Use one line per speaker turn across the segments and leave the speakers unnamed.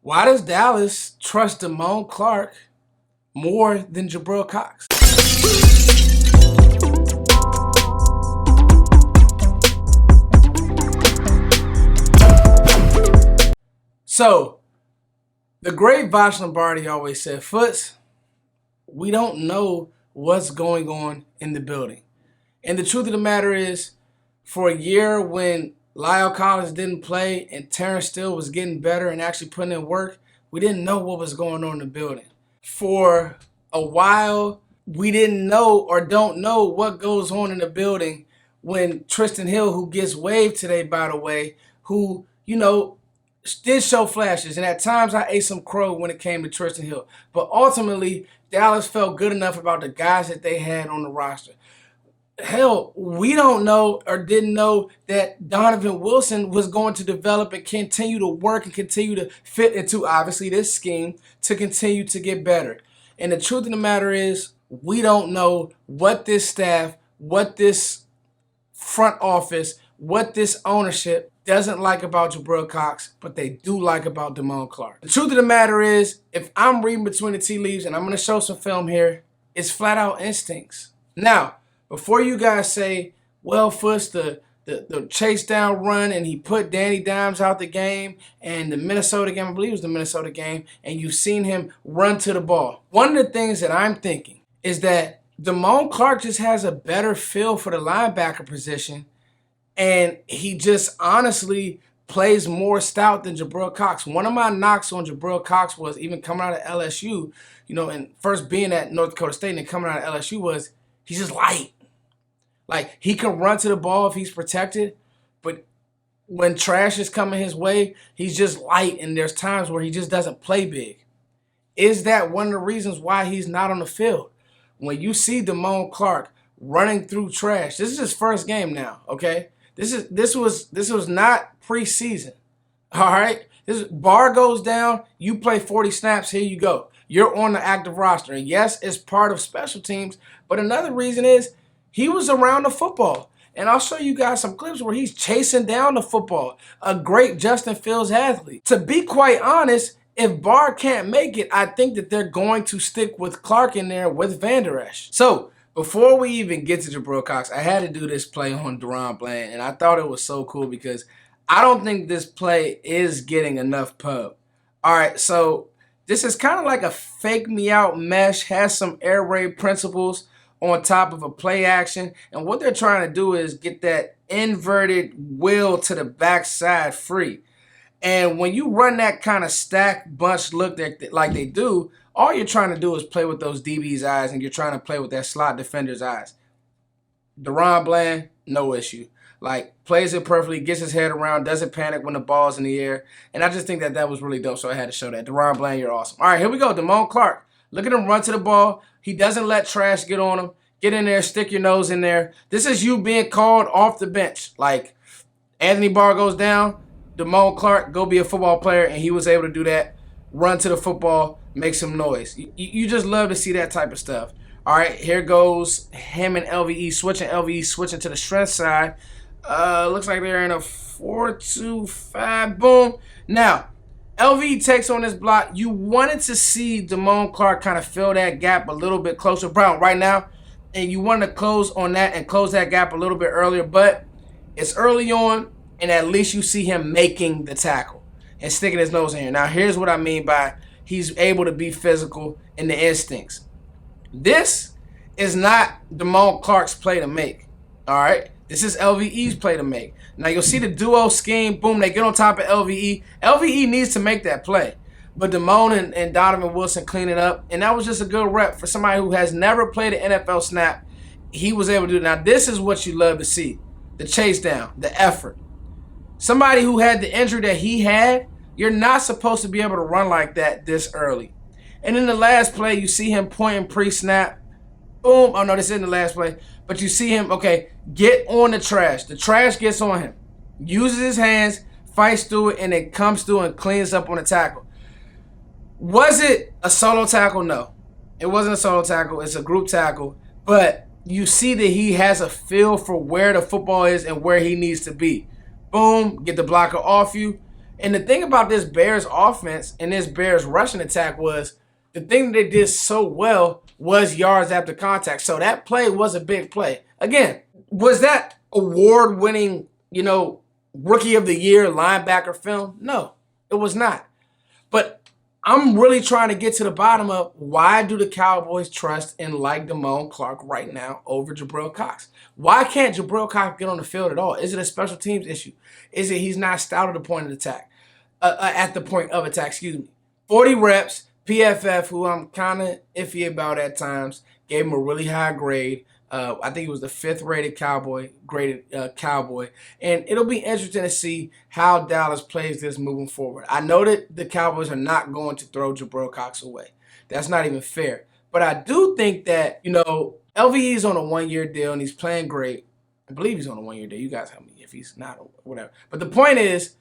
Why does Dallas trust Damone Clark more than Jabril Cox? So, the great Vash Lombardi always said, Foots, we don't know what's going on in the building. And the truth of the matter is, for a year when Lyle Collins didn't play and Terrence Steele was getting better and actually putting in work, we didn't know what was going on in the building. For a while, we didn't know or don't know what goes on in the building when Tristan Hill, who gets waived today, by the way, who, did show flashes. And at times I ate some crow when it came to Tristan Hill. But ultimately, Dallas felt good enough about the guys that they had on the roster. Hell, we don't know or didn't know that Donovan Wilson was going to develop and continue to work and continue to fit into, obviously, this scheme to continue to get better. And the truth of the matter is, we don't know what this staff, what this front office, what this ownership doesn't like about Jabril Cox, but they do like about Damone Clark. The truth of the matter is, if I'm reading between the tea leaves, and I'm going to show some film here, it's flat out instincts. Now, before you guys say, well, Foots, the chase down run, and he put Danny Dimes out the game, and the Minnesota game, I believe it was the Minnesota game, and you've seen him run to the ball. One of the things that I'm thinking is that Damone Clark just has a better feel for the linebacker position, and he just honestly plays more stout than Jabril Cox. One of my knocks on Jabril Cox was, even coming out of LSU, and first being at North Dakota State and coming out of LSU, was he's just light. Like, he can run to the ball if he's protected, but when trash is coming his way, he's just light, and there's times where he just doesn't play big. Is that one of the reasons why he's not on the field? When you see Damone Clark running through trash, this is his first game now, okay? This was not preseason, all right? This bar goes down, you play 40 snaps, here you go. You're on the active roster. And yes, it's part of special teams, but another reason is he was around the football. And I'll show you guys some clips where he's chasing down the football. A great Justin Fields athlete. To be quite honest, if Barr can't make it, I think that they're going to stick with Clark in there with Van Der Esch. So, before we even get to Jabril Cox, I had to do this play on Deron Bland, and I thought it was so cool because I don't think this play is getting enough pub. All right, so this is kind of like a fake me out mesh, has some air raid principles on top of a play action. And what they're trying to do is get that inverted wheel to the backside free. And when you run that kind of stack bunch look like they do, all you're trying to do is play with those DB's eyes, and you're trying to play with that slot defender's eyes. Deron Bland, no issue. Like, plays it perfectly, gets his head around, doesn't panic when the ball's in the air. And I just think that was really dope, so I had to show that. Deron Bland, you're awesome. All right, here we go. Damone Clark. Look at him run to the ball. He doesn't let trash get on him. Get in there, stick your nose in there. This is you being called off the bench. Like, Anthony Barr goes down, Damone Clark, go be a football player, and he was able to do that. Run to the football, make some noise. You just love to see that type of stuff. All right, here goes him and LVE switching to the strength side. Looks like they're in a 4-2-5. Boom. Now, LVE takes on this block. You wanted to see Damone Clark kind of fill that gap a little bit closer. Brown, right now, and you want to close on that and close that gap a little bit earlier, but it's early on, and at least you see him making the tackle and sticking his nose in here. Now, here's what I mean by he's able to be physical in the instincts. This is not Damone Clark's play to make, all right? This is LVE's play to make. Now, you'll see the duo scheme. Boom, they get on top of LVE. LVE needs to make that play. But Damone and Donovan Wilson clean it up, and that was just a good rep for somebody who has never played an NFL snap. He was able to do it. Now, this is what you love to see, the chase down, the effort. Somebody who had the injury that he had, you're not supposed to be able to run like that this early. And in the last play, you see him pointing pre-snap. Boom. Oh, no, this isn't the last play. But you see him, okay, get on the trash. The trash gets on him. Uses his hands, fights through it, and then comes through and cleans up on the tackle. Was it a solo tackle? No. It wasn't a solo tackle. It's a group tackle. But you see that he has a feel for where the football is and where he needs to be. Boom, get the blocker off you. And the thing about this Bears offense and this Bears rushing attack was the thing that they did so well was yards after contact. So that play was a big play. Again, was that award-winning, rookie of the year linebacker film? No, it was not. But I'm really trying to get to the bottom of why do the Cowboys trust and like Damone Clark right now over Jabril Cox? Why can't Jabril Cox get on the field at all? Is it a special teams issue? Is it he's not stout at the point of attack? At the point of attack, 40 reps, PFF, who I'm kind of iffy about at times, gave him a really high grade. I think he was the 5th rated Cowboy, and it'll be interesting to see how Dallas plays this moving forward. I know that the Cowboys are not going to throw Jabril Cox away. That's not even fair. But I do think that, LVE is on a 1-year deal and he's playing great. I believe he's on a 1-year deal. You guys help me if he's not or whatever. But the point is,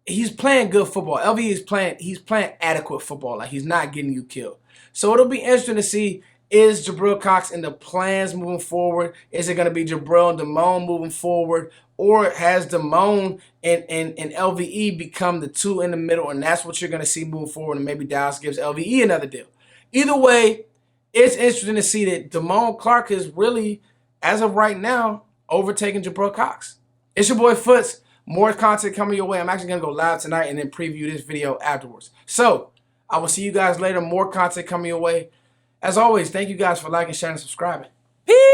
he's playing good football. LVE is he's playing adequate football. Like, he's not getting you killed. So it'll be interesting to see, is Jabril Cox in the plans moving forward? Is it going to be Jabril and Damone moving forward? Or has Damone and LVE become the two in the middle, and that's what you're going to see moving forward, and maybe Dallas gives LVE another deal? Either way, it's interesting to see that Damone Clark is really, as of right now, overtaking Jabril Cox. It's your boy Foots. More content coming your way. I'm actually going to go live tonight and then preview this video afterwards. So, I will see you guys later. More content coming your way. As always, thank you guys for liking, sharing, and subscribing. Peace!